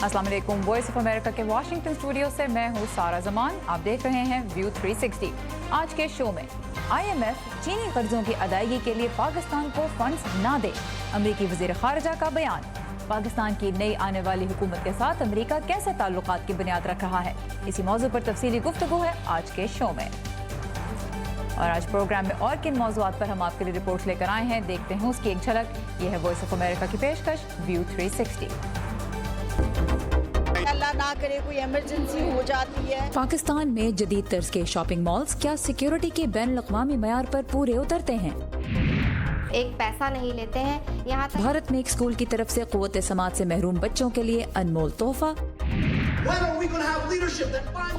अस्सलाम वालेकुम। Voice of America के वाशिंगटन स्टूडियो से मैं हूँ सारा जमान। आप देख रहे हैं व्यू 360। आज के शो में IMF चीनी कर्जों की अदायगी के लिए पाकिस्तान को फंड्स ना दे, अमरीकी वज़ीर ख़ारिजा का बयान। पाकिस्तान की नई आने वाली हुकूमत के साथ अमरीका कैसे ताल्लुकात की बुनियाद रख रहा है, इसी मौजू पर तफसीली गुफ्तगू है आज के शो में। और आज प्रोग्राम में और किन मौज़ूआत पर हम आपके लिए रिपोर्ट्स लेकर आए हैं, देखते हैं उसकी एक झलक। ये है वॉइस ऑफ अमेरिका की पेशकश व्यू 360। अल्लाह ना करे कोई इमरजेंसी हो जाती है। पाकिस्तान में जदीद तर्ज के शॉपिंग मॉल्स क्या सिक्योरिटी के बैनुल-अक़वामी मयार पर पूरे उतरते हैं? एक पैसा नहीं लेते हैं यहाँ तक। भारत में एक स्कूल की तरफ से क़ुव्वत समात से महरूम बच्चों के लिए अनमोल तोहफा।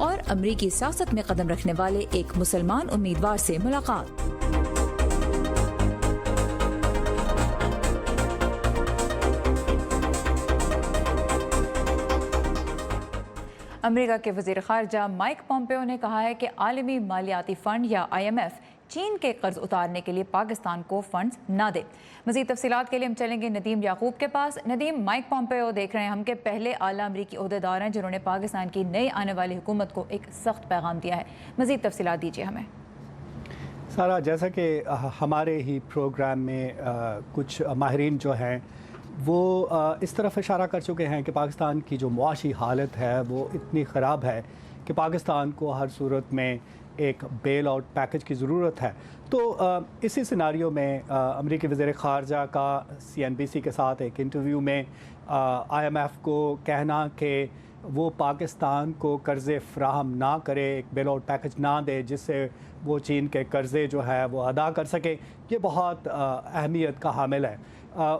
और अमरीकी सियासत में कदम रखने वाले एक मुसलमान उम्मीदवार से मुलाकात। अमेरिका के वज़ीर ख़ारिजा माइक पॉम्पेओ ने कहा है कि आलमी मालियाती फ़ंड या IMF चीन के कर्ज उतारने के लिए पाकिस्तान को फंड्स ना दे। मज़ीद तफसीलात के लिए हम चलेंगे नदीम याकूब के पास। नदीम, माइक पॉम्पेओ देख रहे हैं हम कि पहले आला अमरीकी ओहदेदार हैं जिन्होंने पाकिस्तान की नई आने वाली हुकूमत को एक सख्त पैगाम दिया है। मज़ीद तफसीलात दीजिए हमें। सारा, जैसा कि हमारे ही प्रोग्राम में कुछ माहिरीन जो हैं वो इस तरफ इशारा कर चुके हैं कि पाकिस्तान की जो मुआशी हालत है वो इतनी ख़राब है कि पाकिस्तान को हर सूरत में एक बेल आउट पैकेज की ज़रूरत है। तो इसी सिनारियो में अमरीकी वज़ीर ख़ारिजा का CNBC के साथ एक इंटरव्यू में IMF को कहना कि वो पाकिस्तान को कर्ज़े फ़राहम ना करे, एक बेल आउट पैकेज ना दे जिससे वो चीन के कर्ज़े जो है वो अदा कर सके, ये बहुत अहमियत का हामिल है।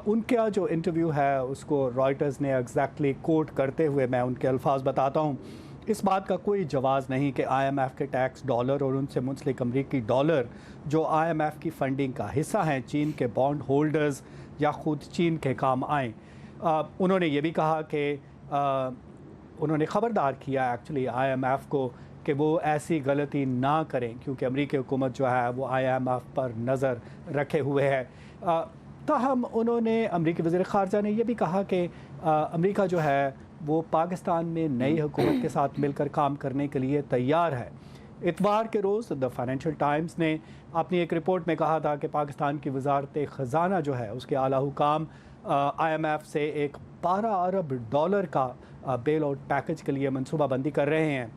उनका जो इंटरव्यू है उसको रॉयटर्स ने एग्जैक्टली कोट करते हुए मैं उनके अल्फाज बताता हूँ। इस बात का कोई जवाज़ नहीं कि IMF के टैक्स डॉलर और उनसे मुंसलिक अमरीकी डॉलर जो IMF की फ़ंडिंग का हिस्सा हैं चीन के बॉन्ड होल्डर्स या ख़ुद चीन के काम आएँ। उन्होंने ये भी कहा कि उन्होंने ख़बरदार किया एक्चुअली IMF को कि वो ऐसी गलती ना करें क्योंकि अमरीकी हुकूमत जो है वो IMF पर नज़र रखे हुए है। ताहम उन्होंने अमरीकी वज़ीर ख़ारिजा ने यह भी कहा कि अमरीका जो है वो पाकिस्तान में नई हुकूमत के साथ मिलकर काम करने के लिए तैयार है। इतवार के रोज़ द फाइनेंशियल टाइम्स ने अपनी एक रिपोर्ट में कहा था कि पाकिस्तान की वज़ारत ख़जाना जो है उसके आला हुकाम IMF से एक 12 अरब डॉलर का बेल आउट पैकेज के लिए मनसूबाबंदी कर रहे हैं।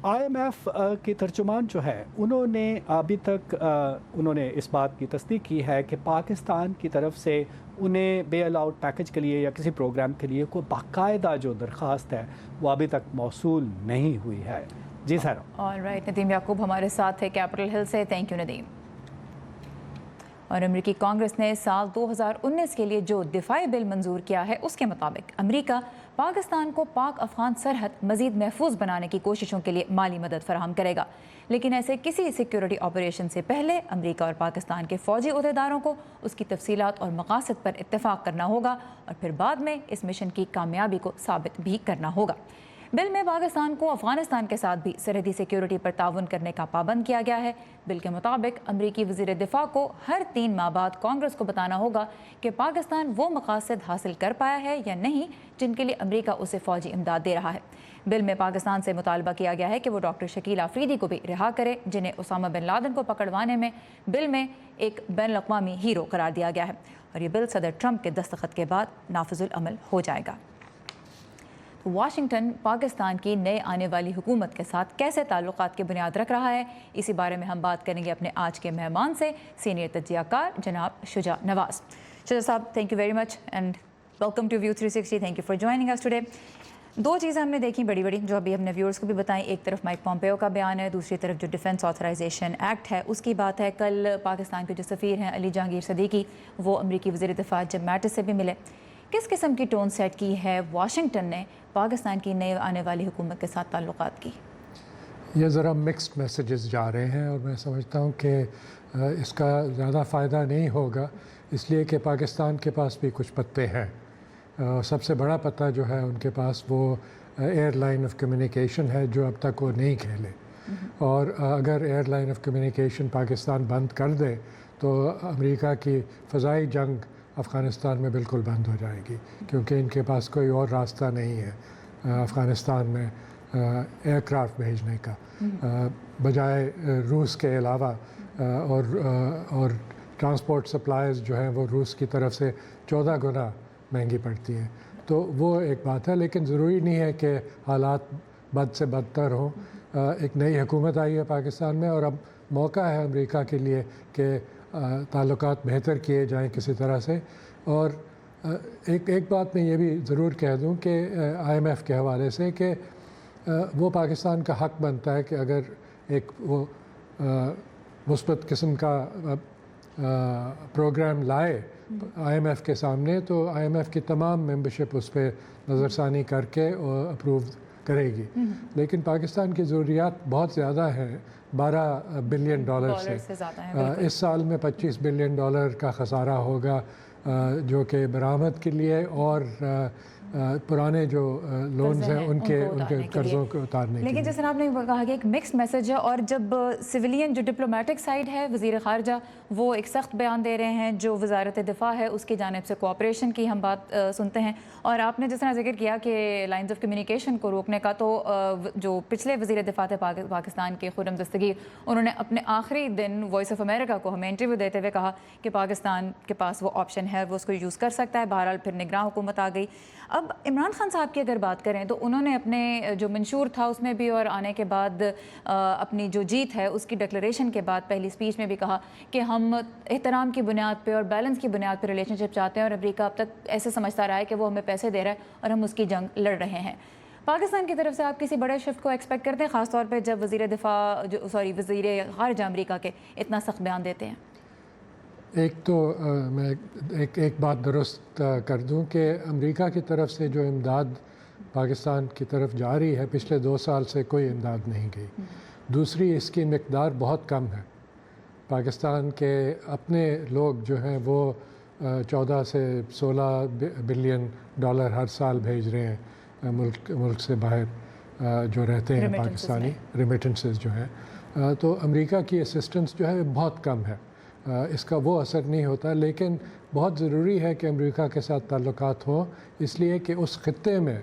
IMF की तर्जुमान जो है उन्होंने अभी तक उन्होंने इस बात की तस्दीक की है कि पाकिस्तान की तरफ से उन्हें बेल आउट पैकेज के लिए या किसी प्रोग्राम के लिए कोई बाकायदा जो दरख्वास्त है वो अभी तक मौसूल नहीं हुई है। जी सर। ऑलराइट, नदीम याकूब हमारे साथ है कैपिटल हिल से। Thank you Nadeem. और अमरीकी कांग्रेस ने साल 2019 के लिए जो दिफाई बिल मंजूर किया है उसके मुताबिक अमरीका पाकिस्तान को पाक अफगान सरहद मजीद महफूज बनाने की कोशिशों के लिए माली मदद फराहम करेगा, लेकिन ऐसे किसी सिक्योरिटी ऑपरेशन से पहले अमरीका और पाकिस्तान के फौजी अहदेदारों को उसकी तफसीलात और मकासद पर इत्तेफाक करना होगा और फिर बाद में इस मिशन की कामयाबी को साबित भी करना होगा। बिल में पाकिस्तान को अफगानिस्तान के साथ भी सरहदी सिक्योरिटी पर ताउन करने का पाबंद किया गया है। बिल के मुताबिक अमरीकी वज़ीर दिफा को हर 3 माह बाद कांग्रेस को बताना होगा कि पाकिस्तान वो मकासद हासिल कर पाया है या नहीं जिनके लिए अमरीका उसे फ़ौजी इमदाद दे रहा है। बिल में पाकिस्तान से मुतालबा किया गया है कि वो डॉक्टर शकील आफरीदी को भी रिहा करे, जिन्हें उसामा बिन लादेन को पकड़वाने में बिल में एक बैनुल-अक़वामी हीरो करार दिया गया है। और ये बिल सदर ट्रंप के दस्तखत के बाद नाफिजुल अमल हो जाएगा। वाशिंगटन पाकिस्तान की नए आने वाली हुकूमत के साथ कैसे ताल्लुकात की बुनियाद रख रहा है, इसी बारे में हम बात करेंगे अपने आज के मेहमान से, सीनियर तज्ज़ियाकार जनाब शुजा नवाज़। शुजा साहब, thank you very much and welcome to View 360। Thank you for joining us today. 2 चीज़ें हमने देखी बड़ी बड़ी जो अभी हमने व्यूअर्स को भी बताई। एक तरफ माइक पॉम्पेओ का बयान है, दूसरी तरफ जो डिफेंस ऑथराइजेशन एक्ट है उसकी बात है। कल पाकिस्तान के जो सफ़ीर हैं अली जहांगीर सदीकी, वो अमरीकी वज़ीर दिफा जिम मैटिस से भी मिले। किस किस्म की टोन सेट की है वाशिंगटन ने पाकिस्तान की नई आने वाली हुकूमत के साथ ताल्लुकात की? ये ज़रा मिक्स्ड मैसेजेस जा रहे हैं और मैं समझता हूँ कि इसका ज़्यादा फ़ायदा नहीं होगा, इसलिए कि पाकिस्तान के पास भी कुछ पत्ते हैं। सबसे बड़ा पत्ता जो है उनके पास वो एयरलाइन ऑफ कम्युनिकेशन है जो अब तक वो नहीं खेले, और अगर एयरलाइन ऑफ कम्युनिकेशन पाकिस्तान बंद कर दे तो अमेरिका की फ़ज़ाई जंग افغانستان میں بالکل بند ہو جائے گی، کیونکہ ان کے پاس کوئی اور راستہ نہیں ہے افغانستان میں ایئر کرافٹ بھیجنے کا، بجائے روس کے علاوہ، اور ٹرانسپورٹ سپلائز جو ہیں وہ روس کی طرف سے 14 گنا مہنگی پڑتی ہیں. تو وہ ایک بات ہے، لیکن ضروری نہیں ہے کہ حالات بد سے بدتر ہوں. ایک نئی حکومت آئی ہے پاکستان میں، اور اب موقع ہے امریکہ کے لیے کہ تعلقات بہتر کیے جائیں کسی طرح سے. اور ایک بات میں یہ بھی ضرور کہہ دوں کہ IMF کے حوالے سے کہ وہ پاکستان کا حق بنتا ہے کہ اگر ایک وہ مثبت قسم کا پروگرام لائے IMF کے سامنے، تو IMF کی تمام ممبرشپ اس پہ نظر ثانی کر کے اپروو کرے گی. لیکن پاکستان کی ضروریات بہت زیادہ ہیں، $12 بلین سے. اس سال میں $25 بلین کا خسارہ ہوگا، جو کہ برآمد کے لیے اور پرانے جو لونز ہیں ان کے قرضوں کو اتارنے کے لیے. لیکن جیسے آپ نے کہا کہ ایک مکسڈ میسج ہے، اور جب سویلین جو ڈپلومیٹک سائڈ ہے وزیر خارجہ وہ ایک سخت بیان دے رہے ہیں، جو وزارت دفاع ہے اس کی جانب سے کوآپریشن کی ہم بات سنتے ہیں. اور آپ نے جس طرح ذکر کیا کہ لائنز آف کمیونیکیشن کو روکنے کا، تو جو پچھلے وزیر دفاع تھے پاکستان کے خرم دستگیر، انہوں نے اپنے آخری دن وائس آف امریکہ کو ہمیں انٹرویو دیتے ہوئے کہا کہ پاکستان کے پاس وہ آپشن ہے، وہ اس کو یوز کر سکتا ہے. بہرحال پھر نگراں حکومت آ گئی. اب عمران خان صاحب کی اگر بات کریں تو انہوں نے اپنے جو منشور تھا اس میں بھی، اور آنے کے بعد اپنی جو جیت ہے اس کی ڈکلریشن کے بعد پہلی اسپیچ میں بھی کہا کہ ہم احترام کی بنیاد پہ اور بیلنس کی بنیاد پہ ریلیشن شپ چاہتے ہیں، اور امریکہ اب تک ایسے سمجھتا رہا ہے کہ وہ ہمیں پیسے دے رہا ہے اور ہم اس کی جنگ لڑ رہے ہیں. پاکستان کی طرف سے آپ کسی بڑے شفٹ کو ایکسپیکٹ کرتے ہیں، خاص طور پہ جب وزیر خارجہ امریکہ کے اتنا سخت بیان دیتے ہیں؟ ایک تو میں ایک بات درست کر دوں کہ امریکہ کی طرف سے جو امداد پاکستان کی طرف جاری ہے، پچھلے 2 سال سے کوئی امداد نہیں گئی. دوسری، اس کی مقدار بہت کم ہے. پاکستان کے اپنے لوگ جو ہیں وہ 14 سے 16 بلین ڈالر ہر سال بھیج رہے ہیں ملک سے باہر جو رہتے ہیں پاکستانی، ریمیٹنسز جو ہیں. تو امریکہ کی اسسٹنس جو ہے بہت کم ہے، اس کا وہ اثر نہیں ہوتا. لیکن بہت ضروری ہے کہ امریکہ کے ساتھ تعلقات ہوں، اس لیے کہ اس خطے میں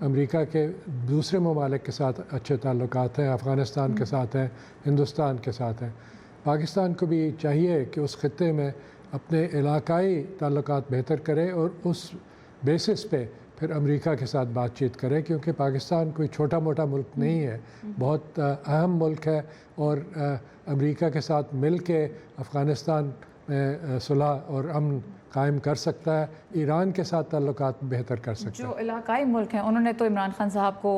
امریکہ کے دوسرے ممالک کے ساتھ اچھے تعلقات ہیں، افغانستان کے ساتھ ہیں، ہندوستان کے ساتھ ہیں. پاکستان کو بھی چاہیے کہ اس خطے میں اپنے علاقائی تعلقات بہتر کرے اور اس بیسس پہ پھر امریکہ کے ساتھ بات چیت کرے، کیونکہ پاکستان کوئی چھوٹا موٹا ملک نہیں ہے، بہت اہم ملک ہے. اور امریکہ کے ساتھ مل کے افغانستان میں صلح اور امن قائم کر سکتا ہے، ایران کے ساتھ تعلقات بہتر کر سکتا ہے. جو علاقائی ملک ہیں انہوں نے تو عمران خان صاحب کو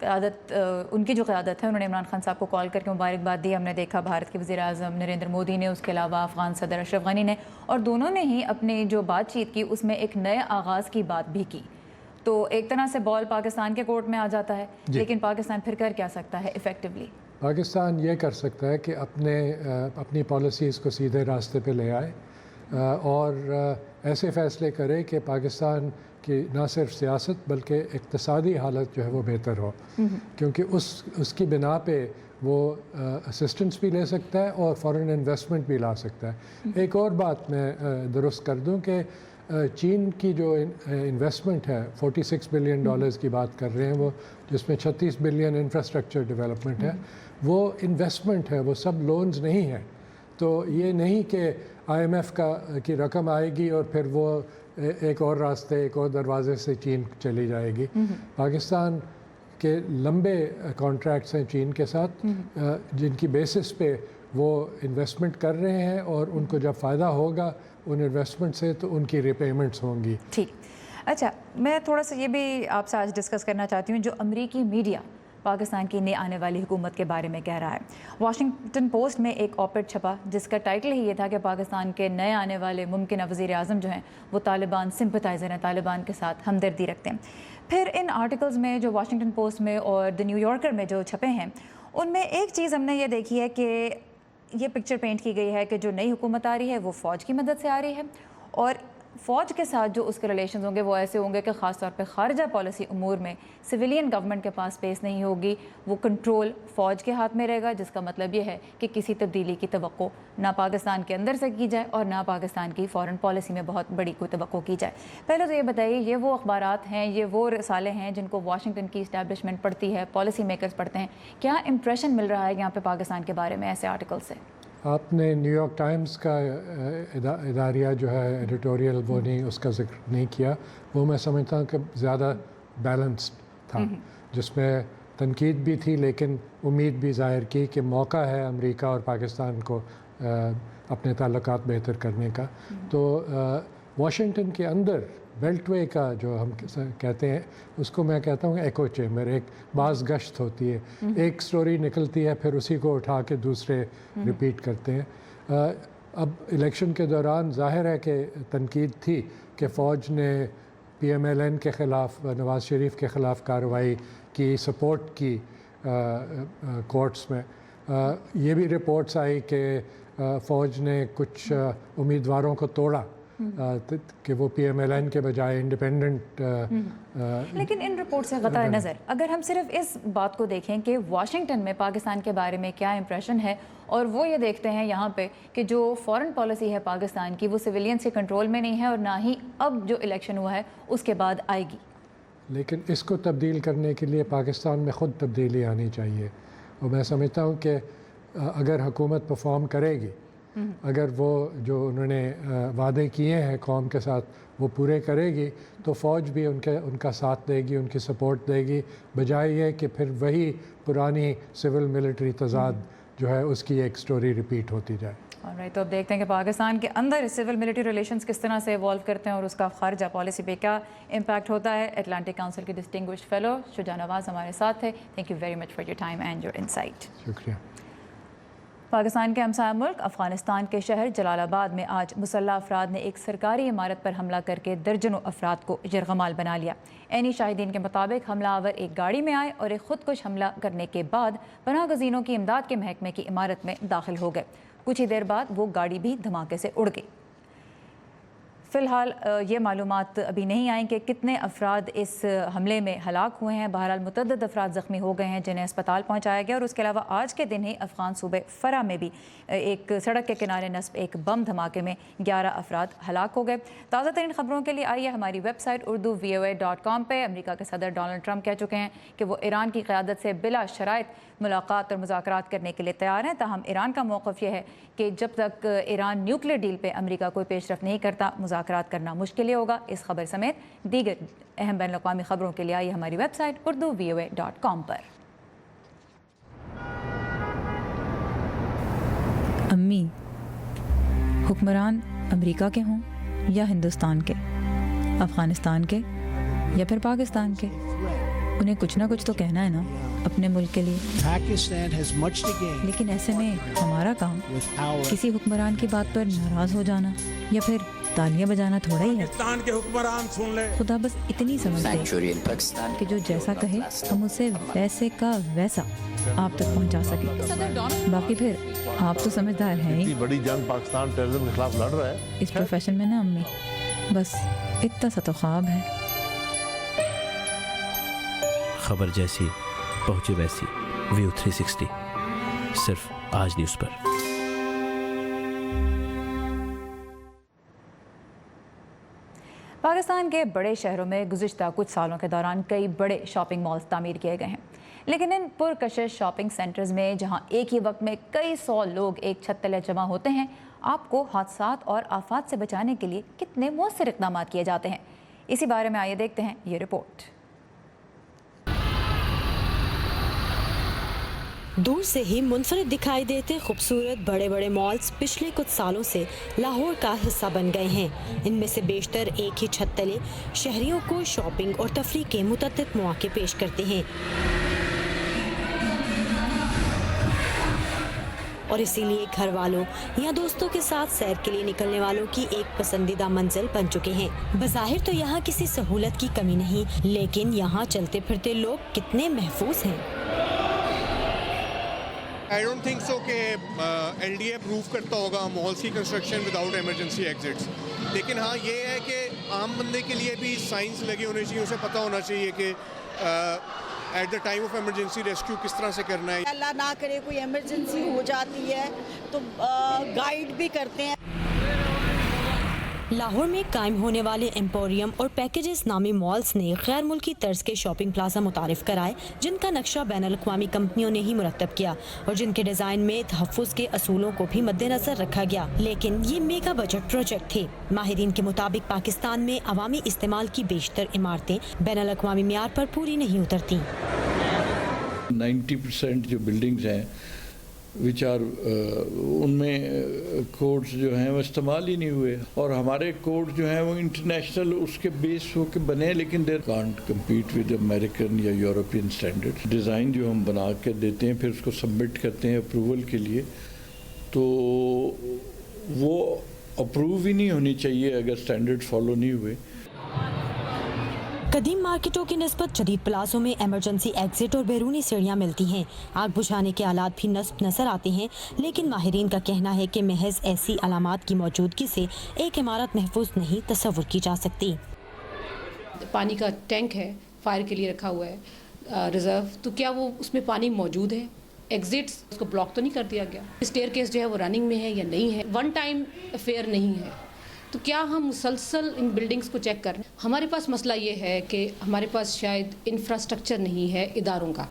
قیادت، ان کی جو قیادت ہے، انہوں نے عمران خان صاحب کو کال کر کے مبارکباد دی. ہم نے دیکھا بھارت کے وزیر اعظم نریندر مودی نے، اس کے علاوہ افغان صدر اشرف غنی نے، اور دونوں نے ہی اپنی جو بات چیت کی اس میں ایک نئے آغاز کی بات بھی کی. تو ایک طرح سے بال پاکستان کے کورٹ میں آ جاتا ہے. لیکن پاکستان پھر کر کیا سکتا ہے ایفیکٹولی؟ پاکستان یہ کر سکتا ہے کہ اپنی پالیسیز کو سیدھے راستے پہ لے آئے اور ایسے فیصلے کرے کہ پاکستان کی نہ صرف سیاست بلکہ اقتصادی حالت جو ہے وہ بہتر ہو، کیونکہ اس کی بنا پہ وہ اسسٹنس بھی لے سکتا ہے اور فارن انویسٹمنٹ بھی لا سکتا ہے. ایک اور بات میں درست کر دوں کہ چین کی جو انویسٹمنٹ ہے $46 بلین کی بات کر رہے ہیں وہ، جس میں $36 بلین انفراسٹرکچر ڈیولپمنٹ ہے، وہ انویسٹمنٹ ہے، وہ سب لونز نہیں ہیں. تو یہ نہیں کہ IMF کی رقم آئے گی اور پھر وہ ایک اور راستے، ایک اور دروازے سے چین چلی جائے گی. پاکستان کے لمبے کانٹریکٹس ہیں چین کے ساتھ، جن کی بیسس پہ وہ انویسٹمنٹ کر رہے ہیں، اور ان کو جب فائدہ ہوگا ان انویسٹمنٹ سے تو ان کی ریپیمنٹس ہوں گی. ٹھیک. اچھا، میں تھوڑا سا یہ بھی آپ سے آج ڈسکس کرنا چاہتی ہوں، جو امریکی میڈیا پاکستان کی نئی آنے والی حکومت کے بارے میں کہہ رہا ہے. واشنگٹن پوسٹ میں ایک آپڈ چھپا جس کا ٹائٹل ہی یہ تھا کہ پاکستان کے نئے آنے والے ممکنہ وزیر اعظم جو ہیں وہ طالبان سمپتائزر ہیں، طالبان کے ساتھ ہمدردی رکھتے ہیں. پھر ان آرٹیکلز میں جو واشنگٹن پوسٹ میں اور دی نیو یارکر میں جو چھپے ہیں، ان میں ایک چیز ہم نے یہ دیکھی ہے کہ یہ پکچر پینٹ کی گئی ہے کہ جو نئی حکومت آ رہی ہے وہ فوج کی مدد سے آ رہی ہے، اور فوج کے ساتھ جو اس کے ریلیشنز ہوں گے وہ ایسے ہوں گے کہ خاص طور پہ خارجہ پالیسی امور میں سویلین گورنمنٹ کے پاس اسپیس نہیں ہوگی، وہ کنٹرول فوج کے ہاتھ میں رہے گا، جس کا مطلب یہ ہے کہ کسی تبدیلی کی توقع نہ پاکستان کے اندر سے کی جائے اور نہ پاکستان کی فارن پالیسی میں بہت بڑی کوئی توقع کی جائے۔ پہلے تو یہ بتائیے، یہ وہ اخبارات ہیں، یہ وہ رسالے ہیں جن کو واشنگٹن کی اسٹیبلشمنٹ پڑھتی ہے، پالیسی میکرز پڑھتے ہیں، کیا امپریشن مل رہا ہے یہاں پہ پاکستان کے بارے میں ایسے آرٹیکل سے؟ آپ نے نیو یارک ٹائمز کا اداریہ جو ہے ایڈیٹوریل وہ نہیں، اس کا ذکر نہیں کیا، وہ میں سمجھتا ہوں کہ زیادہ بیلنسڈ تھا، جس میں تنقید بھی تھی لیکن امید بھی ظاہر کی کہ موقع ہے امریکہ اور پاکستان کو اپنے تعلقات بہتر کرنے کا۔ تو واشنگٹن کے اندر بیلٹ وے کا جو ہم کہتے ہیں اس کو میں کہتا ہوں ایکو چیمبر، ایک بعض گشت ہوتی ہے، ایک سٹوری نکلتی ہے پھر اسی کو اٹھا کے دوسرے ریپیٹ کرتے ہیں۔ اب الیکشن کے دوران ظاہر ہے کہ تنقید تھی کہ فوج نے پی ایم ایل این کے خلاف، نواز شریف کے خلاف کارروائی کی، سپورٹ کی کورٹس میں۔ یہ بھی رپورٹس آئی کہ فوج نے کچھ امیدواروں کو توڑا کہ وہ پی ایم ایل این کے بجائے انڈیپینڈنٹ۔ لیکن ان رپورٹ سے قطع نظر اگر ہم صرف اس بات کو دیکھیں کہ واشنگٹن میں پاکستان کے بارے میں کیا امپریشن ہے، اور وہ یہ دیکھتے ہیں یہاں پہ کہ جو فارن پالیسی ہے پاکستان کی وہ سویلینز کے کنٹرول میں نہیں ہے اور نہ ہی اب جو الیکشن ہوا ہے اس کے بعد آئے گی، لیکن اس کو تبدیل کرنے کے لیے پاکستان میں خود تبدیلی آنی چاہیے، اور میں سمجھتا ہوں کہ اگر حکومت پرفارم کرے گی، اگر وہ جو انہوں نے وعدے کیے ہیں قوم کے ساتھ وہ پورے کرے گی، تو فوج بھی ان کا ساتھ دے گی، ان کی سپورٹ دے گی، بجائے یہ کہ پھر وہی پرانی سول ملٹری تضاد جو ہے اس کی ایک سٹوری ریپیٹ ہوتی جائے۔ alright، تو اب دیکھتے ہیں کہ پاکستان کے اندر سول ملٹری ریلیشنز کس طرح سے ایوالو کرتے ہیں اور اس کا خارجہ پالیسی پہ کیا امپیکٹ ہوتا ہے۔ اٹلانٹک کاؤنسل کے ڈسٹنگوشڈ فیلو شجاع نواز ہمارے ساتھ تھے۔ Thank you very much for your time and your insight. شکریہ۔ پاکستان کے ہمسایہ ملک افغانستان کے شہر جلال آباد میں آج مسلح افراد نے ایک سرکاری عمارت پر حملہ کر کے درجنوں افراد کو یرغمال بنا لیا۔ عینی شاہدین کے مطابق حملہ آور ایک گاڑی میں آئے اور ایک خودکش حملہ کرنے کے بعد پناہ گزینوں کی امداد کے محکمے کی عمارت میں داخل ہو گئے۔ کچھ ہی دیر بعد وہ گاڑی بھی دھماکے سے اڑ گئی۔ فی الحال یہ معلومات ابھی نہیں آئیں کہ کتنے افراد اس حملے میں ہلاک ہوئے ہیں۔ بہرحال متعدد افراد زخمی ہو گئے ہیں جنہیں اسپتال پہنچایا گیا، اور اس کے علاوہ آج کے دن ہی افغان صوبے فرا میں بھی ایک سڑک کے کنارے نصب ایک بم دھماکے میں 11 افراد ہلاک ہو گئے۔ تازہ ترین خبروں کے لیے آئیے ہماری ویب سائٹ urdu.voa.com پہ۔ امریکہ کے صدر ڈونلڈ ٹرمپ کہہ چکے ہیں کہ وہ ایران کی قیادت سے بلا شرائط ملاقات اور مذاکرات کرنے کے لیے تیار ہیں، تاہم ایران کا موقف یہ ہے کہ جب تک ایران نیوکلیئر ڈیل پہ امریکہ کوئی پیش رفت نہیں کرتا مذاکرات کرنا مشکل ہوگا۔ اس خبر سمیت دیگر اہم بین الاقوامی خبروں کے لیے آئیے ہماری ویب سائٹ urdu.voa.com پر۔ امی، حکمران امریکہ کے ہوں یا ہندوستان کے، افغانستان کے یا پھر پاکستان کے، انہیں کچھ نہ کچھ تو کہنا ہے نا اپنے ملک کے لیے۔ لیکن ایسے میں ہمارا کام کسی حکمران کی بات پر ناراض ہو جانا یا پھر تالیاں بجانا تھوڑا ہی ہے۔ خدا بس اتنی سمجھ دے کہ جو جیسا کہے ہم اسے ویسے کا ویسا آپ تک پہنچا سکیں۔ باقی پھر آپ تو سمجھدار ہیں ہی، بڑی جنگ پاکستان ٹیررزم کے خلاف لڑ رہا ہے اس پروفیشن میں نا امی، بس اتنا سا تو خواب ہے۔ خبر جیسی پہنچے ویسی، ویو 360 صرف آج نیوز پر۔ پاکستان کے بڑے شہروں میں گزشتہ کچھ سالوں کے دوران کئی بڑے شاپنگ مالز تعمیر کیے گئے ہیں، لیکن ان پرکشش شاپنگ سینٹرز میں جہاں ایک ہی وقت میں کئی سو لوگ ایک چھت تلے جمع ہوتے ہیں، آپ کو حادثات اور آفات سے بچانے کے لیے کتنے مؤثر اقدامات کیے جاتے ہیں، اسی بارے میں آئیے دیکھتے ہیں یہ رپورٹ۔ دور سے ہی منفرد دکھائی دیتے خوبصورت بڑے بڑے مالز پچھلے کچھ سالوں سے لاہور کا حصہ بن گئے ہیں۔ ان میں سے بیشتر ایک ہی چھت تلے شہریوں کو شاپنگ اور تفریح کے متعدد مواقع پیش کرتے ہیں، اور اسی لیے گھر والوں یا دوستوں کے ساتھ سیر کے لیے نکلنے والوں کی ایک پسندیدہ منزل بن چکے ہیں۔ بظاہر تو یہاں کسی سہولت کی کمی نہیں، لیکن یہاں چلتے پھرتے لوگ کتنے محفوظ ہیں۔ आई डोंट थिंक सो कि LDA अप्रूव करता होगा मॉल्स की कंस्ट्रक्शन विदाउट इमरजेंसी एग्जिट्स, लेकिन हाँ ये है कि आम बंदे के लिए भी साइंस लगे होने चाहिए, उसे पता होना चाहिए कि at the time of emergency rescue किस तरह से करना है। अल्लाह ना करे कोई इमरजेंसी हो जाती है तो गाइड भी करते हैं। लाहौर में कायम होने वाले एम्पोरियम और पैकेजेस नामी मॉल्स ने गैर मुल्की तर्ज के शॉपिंग प्लाजा मुतारिफ कराए, जिनका नक्शा बैनुल-अक़वामी कंपनियों ने ही मुरतब किया और जिनके डिज़ाइन में तहफ़्फ़ुज़ के असूलों को भी मद्देनज़र रखा गया। लेकिन ये मेगा बजट प्रोजेक्ट थे। माहिरीन के मुताबिक पाकिस्तान में अवामी इस्तेमाल की बेशतर इमारतें बैनुल-अक़वामी मियार पर पूरी नहीं उतरती। 90% जो बिल्डिंग्स हैं विच आर उनमें कोड्स जो हैं वो इस्तेमाल ही नहीं हुए, और हमारे कोड जो हैं वो इंटरनेशनल उसके बेस होके बने, लेकिन देर कांट कम्पीट विद अमेरिकन या यूरोपियन स्टैंडर्ड्स। डिज़ाइन जो हम बना के देते हैं फिर उसको सबमिट करते हैं अप्रूवल के लिए, तो वो अप्रूव ही नहीं होनी चाहिए अगर स्टैंडर्ड फॉलो नहीं हुए। कदीम मार्केटों की निस्बत जदीद प्लाजों में इमरजेंसी एग्जिट और बैरूनी सीढ़ियाँ मिलती हैं। आग बुझाने के आलात भी नस्ब नजर आते हैं, लेकिन माहिरीन का कहना है कि महज ऐसी अलामात की मौजूदगी से एक इमारत महफूज नहीं तस्वुर की जा सकती। पानी का टैंक है, फायर के लिए रखा हुआ है रिजर्व, तो क्या वो उसमें पानी मौजूद है? एग्जिट्स उसको ब्लॉक तो नहीं कर दिया गया? स्टेयरकेस जो है वो रनिंग में है या नहीं है? वन टाइम अफेयर नहीं है, तो क्या हम मुसलसल इन बिल्डिंग्स को चेक कर रहे हैं? हमारे पास मसला ये है कि हमारे पास शायद इंफ्रास्ट्रक्चर नहीं है इदारों का।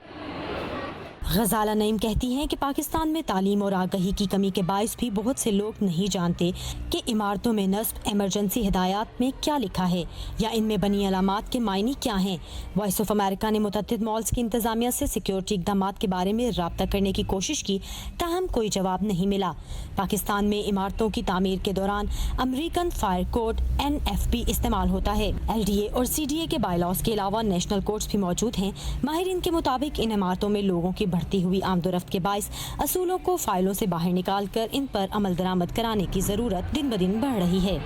गजाला नईम कहती हैं कि पाकिस्तान में तालीम और आगाही की कमी के बायस भी बहुत से लोग नहीं जानते कि इमारतों में नस्ब इमरजेंसी हिदायत में क्या लिखा है या इनमें बनी अलामात के मायने क्या हैं। वॉइस ऑफ अमेरिका ने मुतअद्दिद मॉल्स की इंतजामिया से सिक्योरिटी इक़दाम के बारे में रब्ता करने की कोशिश की, ताहम कोई जवाब नहीं मिला। पाकिस्तान में इमारतों की तामीर के दौरान अमरीकन फायर कोड NFP इस्तेमाल होता है। LDA और CDA के बायलॉज के अलावा नेशनल कोड्स भी मौजूद हैं। माहिरीन के मुताबिक इन इमारतों में लोगों की बढ़ती हुई आमदोरफ्त के बायस असूलों को फाइलों से बाहर निकाल कर इन पर अमल दरामद कराने की जरूरत दिन ब दिन बढ़ रही है।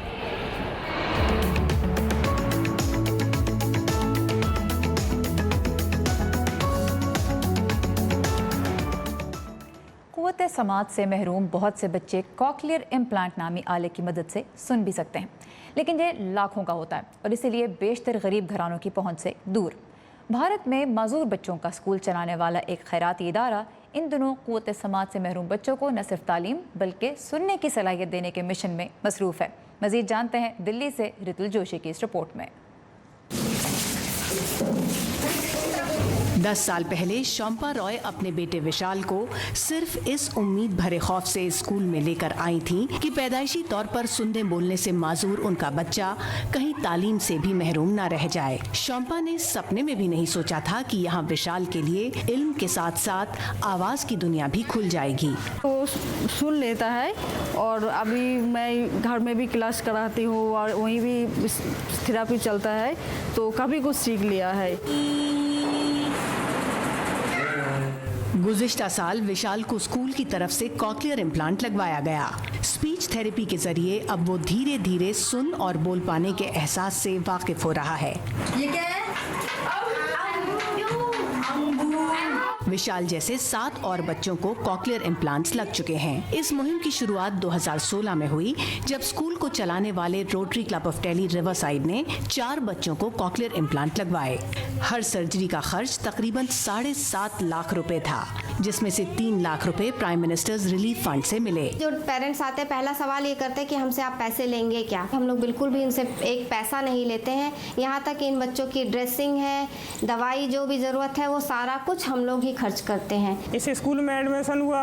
क़ुव्वत समात से महरूम बहुत से बच्चे कॉकलियर इम्प्लांट नामी आले की मदद से सुन भी सकते हैं, लेकिन ये लाखों का होता है और इसीलिए बेशतर गरीब घरानों की पहुंच से दूर। भारत में माजूर बच्चों का स्कूल चलाने वाला एक खैराती इदारा इन दिनों क़ुव्वत समात से महरूम बच्चों को न सिर्फ तालीम बल्कि सुनने की सलाहियत देने के मिशन में मसरूफ़ है। मज़ीद जानते हैं दिल्ली से रितुल जोशी की इस रिपोर्ट में। 10 साल पहले शोम्पा रॉय अपने बेटे विशाल को सिर्फ इस उम्मीद भरे खौफ से स्कूल में लेकर आई थी कि पैदाइशी तौर पर सुनने बोलने से माजूर उनका बच्चा कहीं तालीम से भी महरूम न रह जाए। शोम्पा ने सपने में भी नहीं सोचा था कि यहाँ विशाल के लिए इल्म के साथ साथ आवाज़ की दुनिया भी खुल जाएगी। वो सुन लेता है और अभी मैं घर में भी क्लास कराती हूँ और वहीं भी थेरेपी चलता है, तो काफ़ी कुछ सीख लिया है। गुज़िश्ता साल विशाल को स्कूल की तरफ से कॉकलियर इम्प्लांट लगवाया गया। स्पीच थेरेपी के जरिए अब वो धीरे धीरे सुन और बोल पाने के एहसास से वाकिफ हो रहा है। ये क्या है? विशाल जैसे 7 और बच्चों को कॉकलियर इम्प्लांट्स लग चुके हैं। इस मुहिम की शुरुआत 2016 में हुई, जब स्कूल को चलाने वाले रोटरी क्लब ऑफ टेली रिवरसाइड ने 4 बच्चों को कॉकलियर इम्प्लांट लगवाए। हर सर्जरी का खर्च तकरीबन 7.5 लाख रुपए था, जिसमें से 3 लाख रुपए प्राइम मिनिस्टर्स रिलीफ फंड से मिले। जो पेरेंट्स आते हैं पहला सवाल ये करते हैं कि हमसे आप पैसे लेंगे क्या? हम लोग बिल्कुल भी इनसे एक पैसा नहीं लेते हैं। यहाँ तक कि इन बच्चों की ड्रेसिंग है, दवाई जो भी ज़रूरत है, वो सारा कुछ हम लोग ही खर्च करते हैं। इस स्कूल में एडमिशन हुआ,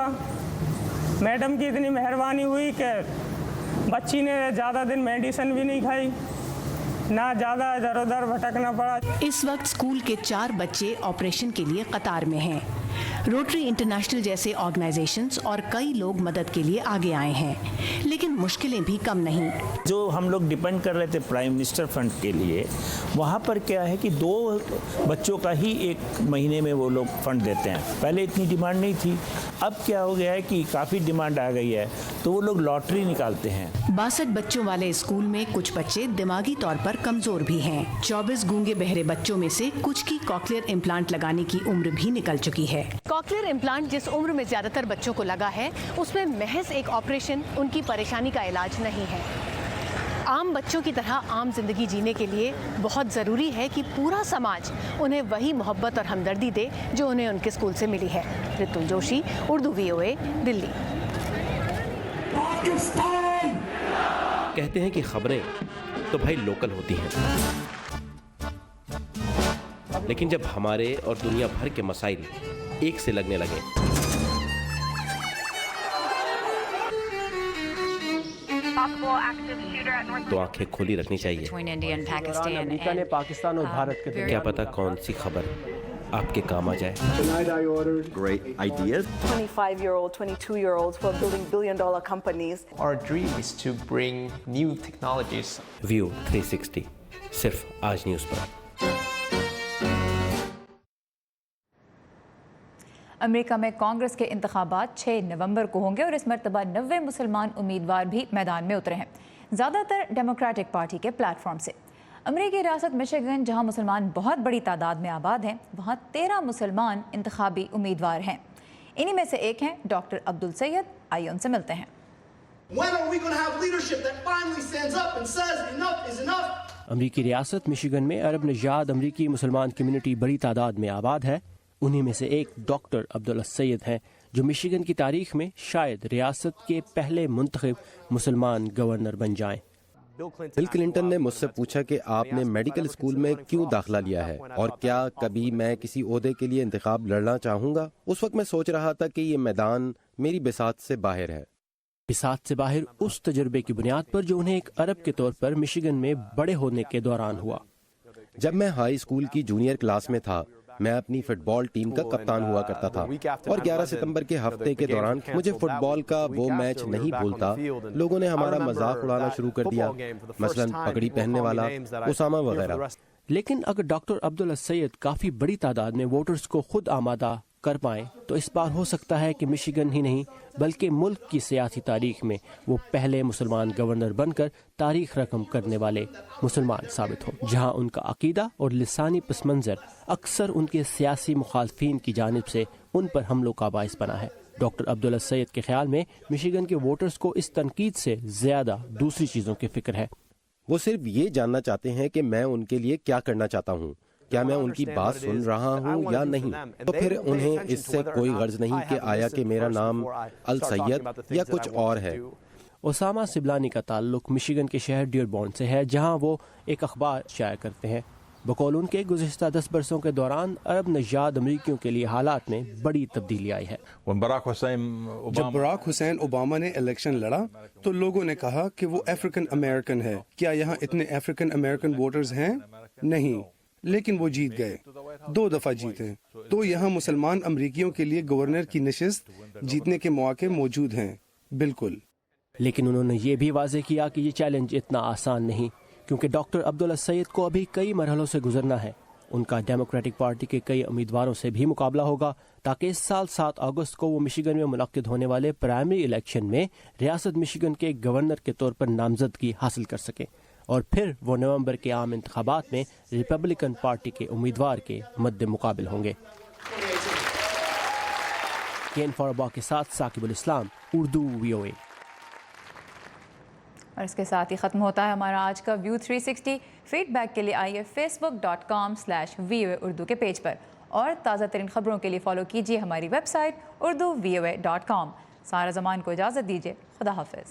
मैडम की इतनी मेहरबानी हुई कि बच्ची ने ज़्यादा दिन मेडिसिन भी नहीं खाई, ना ज़्यादा इधर उधर भटकना पड़ा। इस वक्त स्कूल के 4 बच्चे ऑपरेशन के लिए कतार में हैं। रोटरी इंटरनेशनल जैसे ऑर्गेनाइजेशंस और कई लोग मदद के लिए आगे आए हैं, लेकिन मुश्किलें भी कम नहीं। जो हम लोग डिपेंड कर रहे थे प्राइम मिनिस्टर फंड के लिए, वहाँ पर क्या है कि 2 बच्चों का ही 1 महीने में वो लोग फंड देते हैं। पहले इतनी डिमांड नहीं थी, अब क्या हो गया है कि काफ़ी डिमांड आ गई है, तो वो लोग लॉटरी निकालते हैं। 62 बच्चों वाले स्कूल में कुछ बच्चे दिमागी तौर पर कमजोर भी हैं। 24 गूंगे बहरे बच्चों में से कुछ की कॉकलियर इम्प्लांट लगाने की उम्र भी निकल चुकी है। कॉक्लियर इम्प्लांट जिस उम्र में ज़्यादातर बच्चों को लगा है, उसमें महज एक ऑपरेशन उनकी परेशानी का इलाज नहीं है। आम बच्चों की तरह आम जिंदगी जीने के लिए बहुत ज़रूरी है कि पूरा समाज उन्हें वही मोहब्बत और हमदर्दी दे जो उन्हें उनके स्कूल से मिली है। ऋतुल जोशी, उर्दू VOA, दिल्ली। कहते हैं कि खबरें तो भाई लोकल होती हैं, लेकिन जब हमारे और दुनिया भर के मसाइल एक से लगने लगे तो आंखें खुली रखनी चाहिए। अमेरिका ने पाकिस्तान और भारत के क्या पता कौन सी खबर आपके काम आ जाए। Great ideas. 25-year-old, 22-year-olds who are building billion-dollar companies. Our dream is to bring new technologies. View 360 सिर्फ आज न्यूज़ पर। अमेरिका में कांग्रेस के इंतखाबात 6 नवंबर को होंगे और इस मरतबा 90 मुसलमान उम्मीदवार भी मैदान में उतरे हैं, ज़्यादातर डेमोक्रेटिक पार्टी के प्लेटफॉर्म से। अमेरिकी रियासत मिशिगन, जहां मुसलमान बहुत बड़ी तादाद में आबाद हैं, वहां 13 मुसलमान इंतखाबी उम्मीदवार हैं। इन्हीं में से एक हैं डॉक्टर अब्दुल सैयद। आइए उनसे मिलते हैं। अमेरिकी रियासत मिशिगन में अरब नजाद अमेरिकी मुसलमान कम्युनिटी बड़ी तादाद में आबाद है। उन्हीं में से एक डॉक्टर अब्दुल सैयद हैं, जो मिशिगन की तारीख में शायद रियासत के पहले मुंतखब मुसलमान गवर्नर बन जाएं। बिल क्लिंटन ने मुझसे पूछा कि आपने मेडिकल स्कूल में क्यों दाखिला लिया है और क्या कभी मैं किसी ओहदे के लिए इंतखाब लड़ना चाहूँगा। उस वक्त मैं सोच रहा था कि ये मैदान मेरी बिसात से बाहर है। बिसात से बाहर उस तजुर्बे की बुनियाद पर जो उन्हें एक अरब के तौर पर मिशिगन में बड़े होने के दौरान हुआ। जब मैं हाई स्कूल की जूनियर क्लास में था, मैं अपनी फुटबॉल टीम का कप्तान हुआ करता था और 11 सितंबर के हफ्ते के दौरान मुझे फुटबॉल का वो मैच नहीं भूलता। लोगों ने हमारा मजाक उड़ाना शुरू कर दिया, मसलन पगड़ी पहनने वाला उसामा वगैरह। लेकिन अगर डॉक्टर अब्दुल सैयद काफी बड़ी तादाद में वोटर्स को खुद आमादा कर पाए तो इस बार हो सकता है कि मिशिगन ही नहीं बल्कि मुल्क की सियासी तारीख में वो पहले मुसलमान गवर्नर बनकर तारीख रकम करने वाले मुसलमान साबित हो, जहां उनका अकीदा और लिसानी पसमंजर अक्सर उनके सियासी मुखालफिन की जानिब से उन पर हमलों का बाइस बना है। डॉक्टर अब्दुल सैयद के ख्याल में मिशिगन के वोटर्स को इस तनकीद से ज्यादा दूसरी चीजों की फिक्र है। वो सिर्फ ये जानना चाहते हैं कि मैं उनके लिए क्या करना चाहता हूँ, क्या मैं उनकी बात सुन रहा हूँ या नहीं। तो फिर उन्हें इससे कोई गर्ज नहीं कि आया कि मेरा नाम अल सैयद या कुछ और है। ओसामा सिबलानी का ताल्लुक मिशिगन के शहर डियरबॉर्न से है, जहाँ वो एक अखबार शाया करते हैं। बकौल उनके गुज़िश्ता 10 बरसों के दौरान अरब नजाद अमरीकियों के लिए हालात में बड़ी तब्दीली आई है। जब बराक हुसैन ओबामा ने इलेक्शन लड़ा तो लोगों ने कहा कि वो अफ्रीकन अमेरिकन है। क्या यहाँ इतने अफ्रीकन अमेरिकन वोटर्स हैं? नहीं, लेकिन वो जीत गए, 2 दफा जीते। तो यहाँ मुसलमान अमरीकियों के लिए गवर्नर की नशिस्त जीतने के मौके मौजूद हैं। बिल्कुल। लेकिन उन्होंने ये भी वाज़ेह किया कि ये चैलेंज इतना आसान नहीं, क्योंकि डॉक्टर अब्दुल सैयद को अभी कई मरहलों से गुजरना है। उनका डेमोक्रेटिक पार्टी के कई उम्मीदवारों से भी मुकाबला होगा ताकि इस साल 7 अगस्त को वो मिशिगन में मुनक्किद होने वाले प्राइमरी इलेक्शन में रियासत मिशिगन के गवर्नर के तौर पर नामजदगी हासिल कर सकें और फिर वो नवंबर के आम इंतखाबात में रिपब्लिकन पार्टी के उम्मीदवार के मद्दे मुकाबिल होंगे। केन फॉरबा के साथ साकिबुल इस्लाम, उर्दू VOA। और इसके साथ ही ख़त्म होता है हमारा आज का व्यू 360। फीडबैक के लिए आइए facebook.com/VOA उर्दू के पेज पर और ताज़ा तरीन खबरों के लिए फॉलो कीजिए हमारी वेबसाइट urduvoa.com। सारा ज़मान को इजाज़त दीजिए। खुदा हाफिज़।